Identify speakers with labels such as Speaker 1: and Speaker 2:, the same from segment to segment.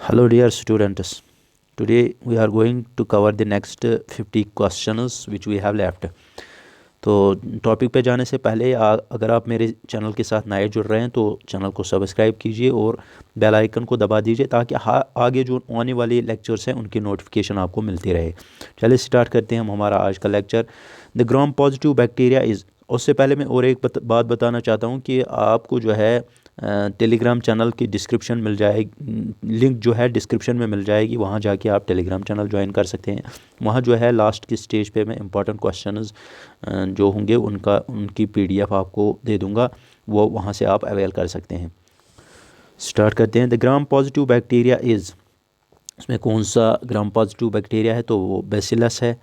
Speaker 1: Hello, dear students. Today we are going to cover the next 50 questions which we have left. तो topic पे जाने से पहले अगर आप मेरे चैनल के साथ नए जुड़ रहे हैं तो चैनल को सब्सक्राइब कीजिए और बेल आइकन को दबा दीजिए ताकि आगे जो आने वाली लेक्चर्स हैं उनकी नोटिफिकेशन आपको मिलती रहे। चलिए स्टार्ट करते हैं हम हमारा आज का lecture. The gram positive bacteria is. उससे पहले मैं और एक बात बताना चाहता हूँ कि आपको जो है टेलीग्राम चैनल की डिस्क्रिप्शन मिल जाएगी, लिंक जो है डिस्क्रिप्शन में मिल जाएगी, वहाँ जाके आप टेलीग्राम चैनल ज्वाइन कर सकते हैं। वहाँ जो है लास्ट की स्टेज पे मैं इंपॉर्टेंट क्वेश्चंस जो होंगे उनकी पीडीएफ आपको दे दूँगा, वो वहाँ से आप अवेल कर सकते हैं। स्टार्ट करते हैं। The gram positive bacteria is, उसमें कौन सा ग्राम पॉजिटिव बैक्टीरिया है तो वो बेसिलस है।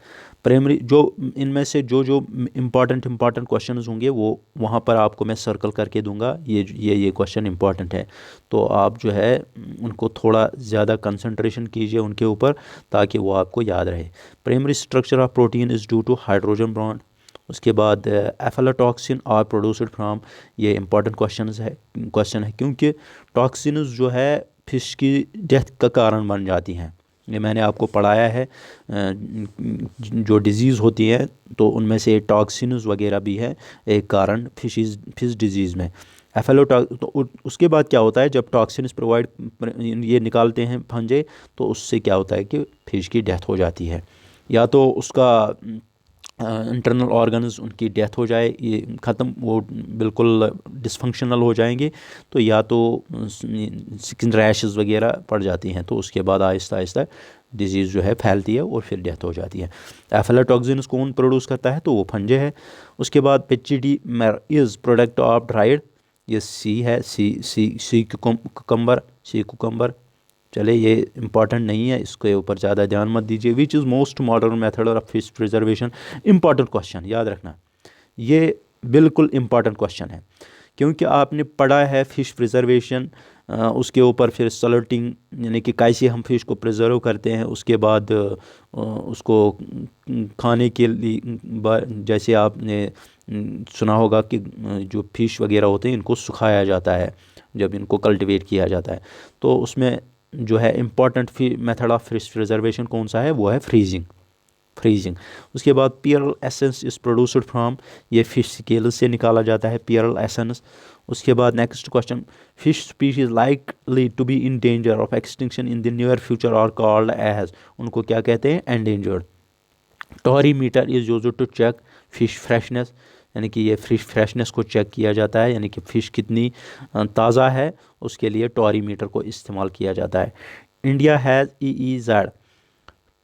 Speaker 1: प्राइमरी जो इनमें से जो जो इम्पॉर्टेंट क्वेश्चंस होंगे वो वहाँ पर आपको मैं सर्कल करके दूंगा, ये क्वेश्चन इम्पॉर्टेंट है, तो आप जो है उनको थोड़ा ज़्यादा कंसंट्रेशन कीजिए उनके ऊपर ताकि वो आपको याद रहे। Primary structure of protein is due to hydrogen bond. उसके बाद एफेलाटॉक्सिन आर प्रोड्यूस्ड फ्रॉम, ये इंपॉर्टेंट क्वेश्चन है क्योंकि टॉक्सिन्स जो है फिश की डेथ का कारण बन जाती हैं। ये मैंने आपको पढ़ाया है, जो डिज़ीज़ होती है तो उनमें से टॉक्सिन्स वगैरह भी है एक कारण फिश डिज़ीज़ में। तो उसके बाद क्या होता है जब टॉक्सिन्स ये निकालते हैं फंजे, तो उससे क्या होता है कि फिश की डेथ हो जाती है, या तो उसका इंटरनल ऑर्गन्स उनकी डेथ हो जाए, ये ख़त्म, वो बिल्कुल डिसफंक्शनल हो जाएंगे, तो या तो स्किन रैशेस वगैरह पड़ जाती हैं, तो उसके बाद आहिस्ता आहिस्ता डिजीज़ जो है फैलती है और फिर डेथ हो जाती है। एफेलाटॉक्सिन्स कौन प्रोड्यूस करता है तो वो फंजे है। उसके बाद पेचिडी मैर इज़ प्रोडक्ट ऑफ ड्राइड, ये सी है, सी कुकम्बर। चले ये इंपॉर्टेंट नहीं है, इसके ऊपर ज़्यादा ध्यान मत दीजिए। Which is most modern method of fish preservation, important question याद रखना, ये बिल्कुल इंपॉर्टेंट क्वेश्चन है क्योंकि आपने पढ़ा है फिश प्रिजर्वेशन, उसके ऊपर फिर सलटिंग यानी कि कैसे हम फिश को प्रिजर्व करते हैं, उसके बाद उसको खाने के लिए जैसे आपने सुना होगा कि जो फिश वगैरह होते हैं इनको सुखाया जाता है जब इनको कल्टीवेट किया जाता है, तो उसमें जो है important method of fish preservation कौन सा है, वो है फ्रीजिंग। उसके बाद pearl essence is produced from, ये फिश स्केल से निकाला जाता है पियरल एसेंस। उसके बाद next question, fish species likely to be in danger of extinction in the near future are called as, उनको क्या कहते हैं, endangered. Torry meter is used to check fish freshness, यानी कि ये फिश फ्रेशनेस को चेक किया जाता है, यानी कि फ़िश कितनी ताज़ा है, उसके लिए टॉरी मीटर को इस्तेमाल किया जाता है। इंडिया हैज़ EEZ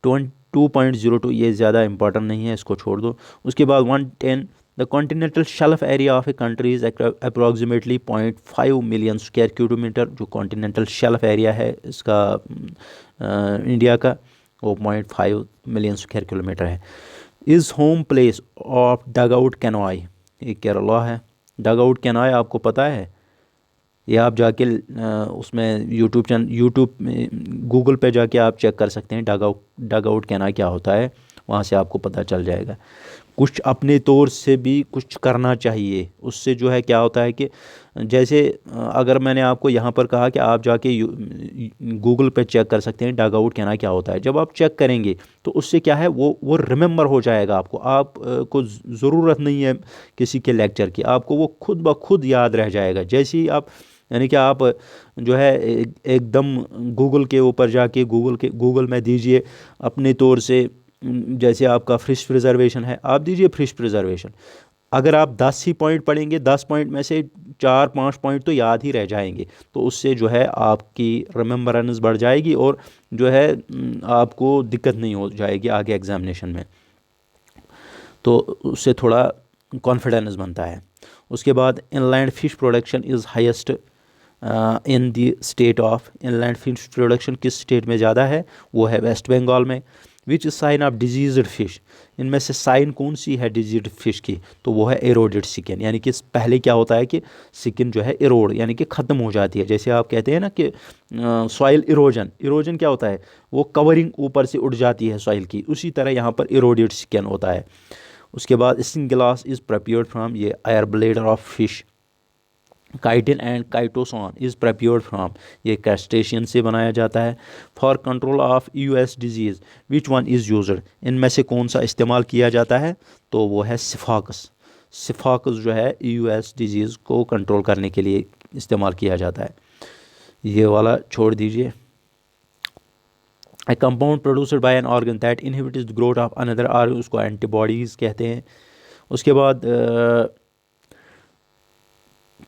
Speaker 1: 2.02, ये ज़्यादा इंपॉर्टेंट नहीं है, इसको छोड़ दो। उसके बाद 110, the continental shelf area of a country is approximately 0.5 million square kilometre. जो कॉन्टिनेंटल शेल्फ एरिया है इसका इंडिया का, वो 0.5 मिलियन स्क्वायर किलोमीटर है। Is home place of dug out canoe, ये केरला है। डग आउट कैनोआई आपको पता है, ये आप जाके उसमें यूट्यूब में गूगल पे जाके आप चेक कर सकते हैं डग आउट कैनोआई क्या होता है, वहाँ से आपको पता चल जाएगा। कुछ अपने तौर से भी कुछ करना चाहिए, उससे जो है क्या होता है कि जैसे अगर मैंने आपको यहाँ पर कहा कि आप जाके गूगल पे चेक कर सकते हैं डग आउट कहना क्या होता है, जब आप चेक करेंगे तो उससे क्या है वो रिमेंबर हो जाएगा आपको, आप को ज़रूरत नहीं है किसी के लेक्चर की, आपको वो खुद ब खुद याद रह जाएगा। जैसे ही आप यानी कि आप जो है एकदम गूगल के ऊपर जाके गूगल में दीजिए अपने तौर से, जैसे आपका फिश प्रिजर्वेशन है, आप दीजिए फिश प्रिजर्वेशन, अगर आप 10 ही पॉइंट पढ़ेंगे, 10 पॉइंट में से 4-5 पॉइंट तो याद ही रह जाएंगे, तो उससे जो है आपकी रिमेम्बरेंस बढ़ जाएगी और जो है आपको दिक्कत नहीं हो जाएगी आगे एग्जामिनेशन में, तो उससे थोड़ा कॉन्फिडेंस बनता है। उसके बाद inland fish production is highest in the state of, inland fish production किस स्टेट में ज़्यादा है, वो है वेस्ट बंगाल में। Which sign of diseased fish, इनमें से साइन कौन सी है डिजीज्ड फिश की, तो वो है एरोडेड स्किन, यानी कि पहले क्या होता है कि स्किन जो है एरोड यानी कि ख़त्म हो जाती है। जैसे आप कहते हैं ना कि सॉइल इरोजन क्या होता है, वो कवरिंग ऊपर से उड़ जाती है सॉइल की, उसी तरह यहाँ पर एरोडेड स्किन होता है। उसके बाद isinglass is prepared from, ये air bladder of fish, chitin and chitosan is prepared from, ये क्रस्टेशियन से बनाया जाता है। For control of US disease which one is used, इनमें से कौन सा इस्तेमाल किया जाता है, तो वो है सिफाकस। सिफाकस जो है यूएस डिजीज़ को कंट्रोल करने के लिए इस्तेमाल किया जाता है। ये वाला छोड़ दीजिए। A compound produced by an organ that inhibits the growth of another organ, उसको एंटीबॉडीज़ कहते हैं। उसके बाद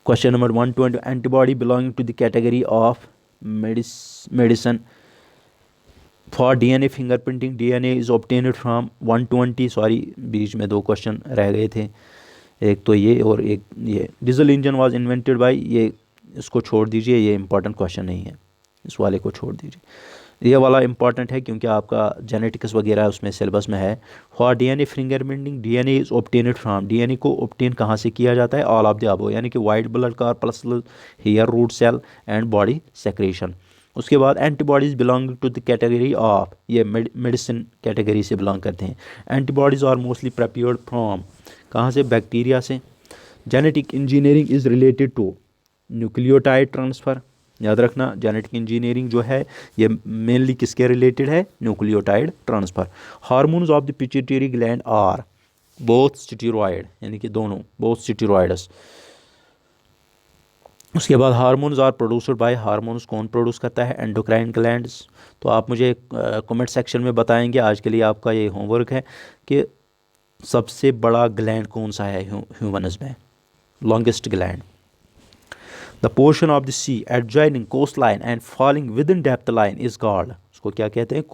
Speaker 1: question number 120, antibody belonging to the category of medicine for DNA fingerprinting, DNA is obtained from 120, sorry बीच में दो question रह गए थे, एक तो ये और एक ये। Diesel engine was invented by, ये इसको छोड़ दीजिए, ये इंपॉर्टेंट क्वेश्चन नहीं है, इस वाले को छोड़ दीजिए। ये वाला इंपॉर्टेंट है क्योंकि आपका जेनेटिक्स वगैरह उसमें सिलेबस में है। For DNA fingerprinting, DNA is obtained from, DNA को ऑब्टेन कहाँ से किया जाता है, ऑल ऑफ द अबव, यानी कि white blood corpuscle, hair root cell and body secretion. उसके बाद antibodies belonging to the category of, ये मेडिसिन कैटेगरी से बिलोंग करते हैं। Antibodies are mostly prepared from, कहाँ से, बैक्टीरिया से। Genetic engineering is related to nucleotide transfer, याद रखना जेनेटिक इंजीनियरिंग जो है ये मेनली किसके रिलेटेड है, nucleotide transfer. Hormones of the pituitary gland are both steroid, यानी कि दोनों, बोथ स्टेरॉयड्स। उसके बाद hormones are produced by, hormones कौन प्रोड्यूस करता है, एंडोक्राइन ग्लैंड्स। तो आप मुझे कमेंट सेक्शन में बताएंगे, आज के लिए आपका ये होमवर्क है कि सबसे बड़ा ग्लैंड कौन सा है ह्यूमन्स में, longest gland. The portion of the sea adjoining coast line and falling within depth line is called, उसको क्या कहते हैं,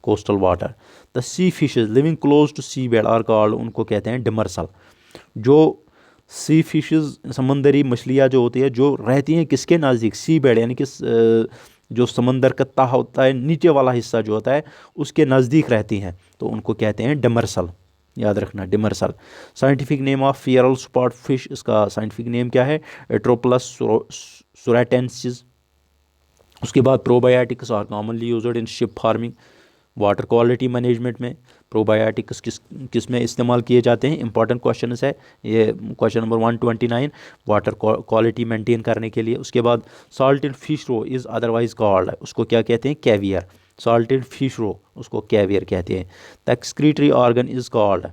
Speaker 1: coastal water. The sea fishes living close to sea bed are called, उनको कहते हैं demersal. जो सी fishes, समंदरी मछलियाँ जो होती है, जो रहती हैं किसके नज़दीक, सी बेड, यानी कि जो समंदर का तह होता है, नीचे वाला हिस्सा जो होता है उसके नज़दीक रहती हैं, तो उनको कहते हैं डिमर्सल, याद रखना demersal. Scientific name of pearl spot fish, इसका साइंटिफिक नेम क्या है, एट्रोपलस सुराटेंसिस। उसके बाद probiotics are commonly used in shrimp farming, water quality management में प्रोबायोटिक्स किस में इस्तेमाल किए जाते हैं, इंपॉर्टेंट क्वेश्चन है ये, question number 129, water quality maintain करने के लिए। उसके बाद salted fish roe is otherwise called, उसको क्या कहते हैं, कैवियर, सॉल्टेड फिश रो उसको कैवियर कहते हैं। The excretory organ is called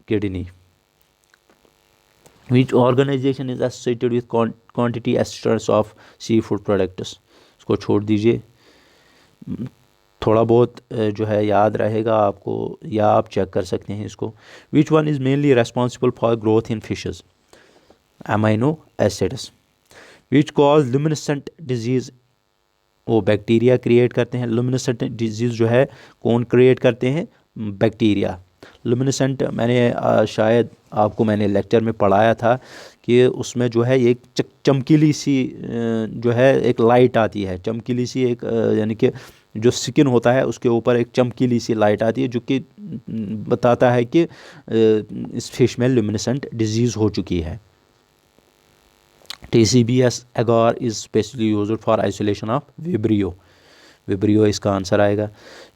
Speaker 1: kidney. Which organization is associated with quantity assurance of sea food products, उसको छोड़ दीजिए, थोड़ा बहुत जो है याद रहेगा आपको, या आप चेक कर सकते हैं इसको। Which one is mainly responsible for growth in fishes, amino acids. Which cause luminescent disease, वो बैक्टीरिया क्रिएट करते हैं। लुमिनेसेंट डिजीज़ जो है कौन क्रिएट करते हैं, बैक्टीरिया। लुमिनेसेंट मैंने शायद आपको मैंने लेक्चर में पढ़ाया था कि उसमें जो है एक चमकीली सी जो है एक लाइट आती है, चमकीली सी एक यानी कि जो स्किन होता है उसके ऊपर एक चमकीली सी लाइट आती है, जो कि बताता है कि इस फिश में लुमिनेसेंट डिजीज़ हो चुकी है। TCBS agar is specially used for isolation of Vibrio, Vibrio इसका आंसर आएगा।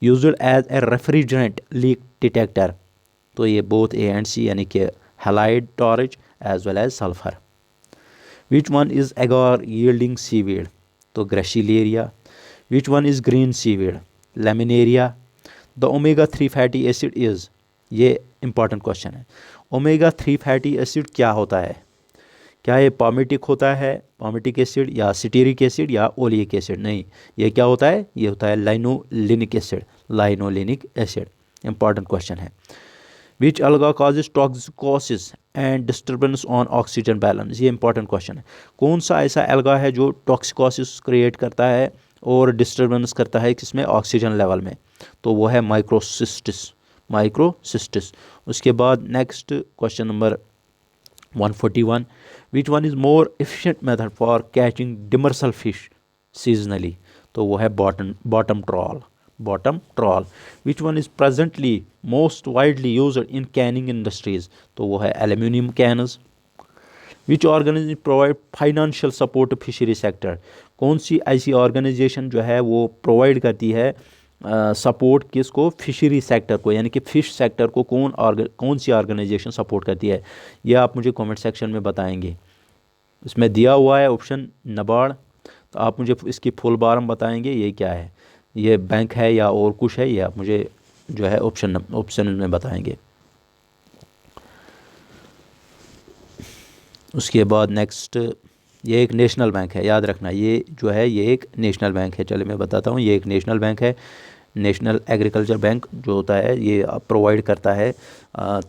Speaker 1: Used as a refrigerant leak detector, तो ये both A and C यानी कि halide torch as well as sulfur। Which one is agar yielding seaweed, तो Gracilaria। Which one is green seaweed, Laminaria। The omega-3 fatty acid is, ये important question है, omega-3 fatty acid क्या होता है, क्या ये पामेटिक होता है, पामेटिक एसिड, या सिटेरिक एसिड, या ओलिक एसिड, नहीं, ये क्या होता है, ये होता है linolenic acid, linolenic acid. Important question है। विच अलगा causes toxicosis and disturbance on oxygen balance, ये इंपॉर्टेंट क्वेश्चन है। कौन सा ऐसा अलगा है जो टॉक्सिकोसिस क्रिएट करता है और डिस्टर्बेंस करता है किसमें, ऑक्सीजन लेवल में, तो वो है माइक्रोसिस्टिस, माइक्रोसिस्टिस। उसके बाद next question number 141, which one is more efficient method for catching demersal fish seasonally, तो वो है bottom trawl, bottom trawl. Which one is presently most widely used in canning industries, तो वो है aluminium cans. Which organisation provide financial support to fishery sector, कौन सी ऐसी organisation जो है वो प्रोवाइड करती है सपोर्ट किसको, फिशरी सेक्टर को, यानी कि फ़िश सेक्टर को कौन सी ऑर्गेनाइजेशन सपोर्ट करती है, ये आप मुझे कमेंट सेक्शन में बताएंगे। इसमें दिया हुआ है ऑप्शन नाबार्ड। तो आप मुझे इसकी फुल फॉर्म बताएंगे ये क्या है, ये बैंक है या और कुछ है, ये आप मुझे जो है ऑप्शन में बताएंगे। उसके बाद नेक्स्ट, ये एक नेशनल बैंक है, याद रखना ये जो है ये एक नेशनल बैंक है। चलिए मैं बताता हूँ, ये एक नेशनल बैंक है। नेशनल एग्रीकल्चर बैंक जो होता है ये प्रोवाइड करता है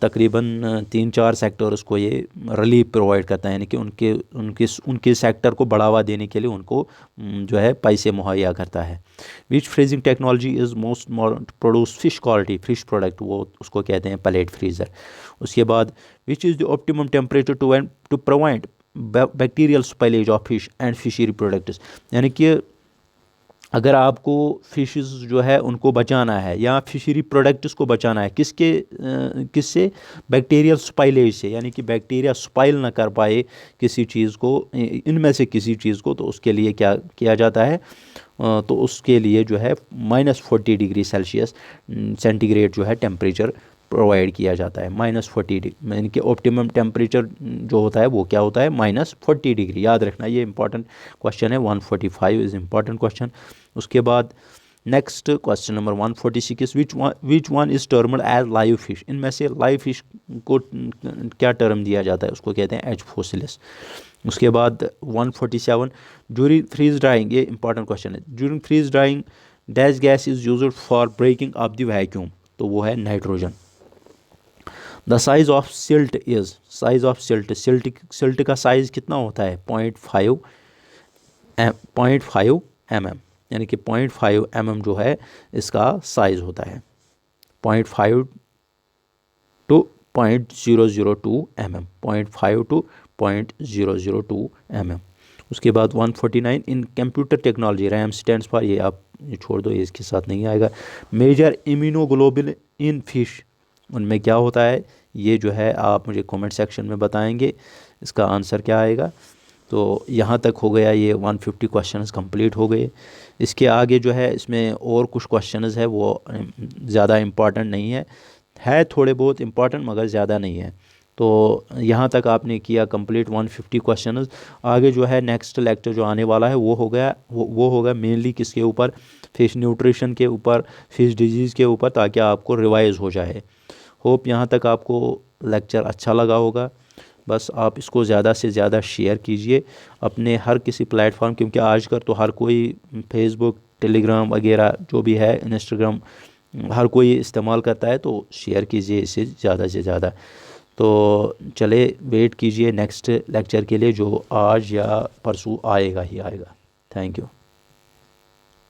Speaker 1: तकरीबन 3-4 सेक्टर्स को, ये रिलीफ प्रोवाइड करता है, यानी कि उनके उनके उनके सेक्टर को बढ़ावा देने के लिए उनको जो है पैसे मुहैया करता है। Which freezing technology is most produce fish quality, fish product, वो उसको कहते हैं पैलेट फ्रीज़र। उसके बाद which is the optimum temperature to provide bacterial spoilage of fish and fishery products, यानी कि अगर आपको फिशेस जो है उनको बचाना है या फिशरी प्रोडक्ट्स को बचाना है, किससे, बैक्टीरियल स्पाइलेज से, यानी कि बैक्टीरिया स्पाइल ना कर पाए किसी चीज़ को, इनमें से किसी चीज़ को, तो उसके लिए क्या किया जाता है, तो उसके लिए जो है -40 डिग्री सेल्सियस सेंटीग्रेड जो है टेम्परेचर प्रोवाइड किया जाता है। -40 यानी कि ऑप्टिमम टेम्परेचर जो होता है वो क्या होता है, -40 डिग्री। याद रखना ये इंपॉर्टेंट क्वेश्चन है, 145 इज़ इंपॉर्टेंट क्वेश्चन। उसके बाद next question number 146, which one is termed as live fish, इनमें से लाइव फिश को क्या टर्म दिया जाता है, उसको कहते हैं एच फोसिलिस। उसके बाद 147, ड्यूरिंग फ्रीज ड्राइंग, ये इंपॉर्टेंट क्वेश्चन है, during freeze drying dash gas is used for breaking up the vacuum, तो वो है nitrogen. The size of silt is, size of silt का साइज़ कितना होता है, 0.5 mm, यानी कि 0.5 mm जो है इसका साइज़ होता है, 0.5 to 0.002 mm, 0.5 to 0.002 mm। उसके बाद 149, इन computer technology, RAM stands for, ये आप ये छोड़ दो, ये इसके साथ नहीं आएगा। मेजर इम्यूनोग्लोबिन इन फिश, उनमें क्या होता है, ये जो है आप मुझे कमेंट सेक्शन में बताएंगे इसका आंसर क्या आएगा। तो यहाँ तक हो गया, ये 150 क्वेश्चंस कंप्लीट हो गए। इसके आगे जो है इसमें और कुछ क्वेश्चंस है, वो ज़्यादा इम्पॉर्टेंट नहीं है थोड़े बहुत इम्पॉर्टेंट मगर ज़्यादा नहीं है। तो यहाँ तक आपने किया कंप्लीट 150 क्वेश्चंस। आगे जो है नेक्स्ट लेक्चर जो आने वाला है वो होगा मेनली किसके ऊपर, फिश न्यूट्रिशन के ऊपर, फिश डिजीज़ के ऊपर, ताकि आपको रिवाइज हो जाए। होप यहाँ तक आपको लेक्चर अच्छा लगा होगा। बस आप इसको ज़्यादा से ज़्यादा शेयर कीजिए अपने हर किसी प्लेटफॉर्म, क्योंकि आजकल तो हर कोई फेसबुक, टेलीग्राम वगैरह जो भी है, इंस्टाग्राम, हर कोई इस्तेमाल करता है, तो शेयर कीजिए इसे ज़्यादा से ज़्यादा। तो चले वेट कीजिए नेक्स्ट लेक्चर के लिए, जो आज या परसों आएगा ही आएगा। Thank you.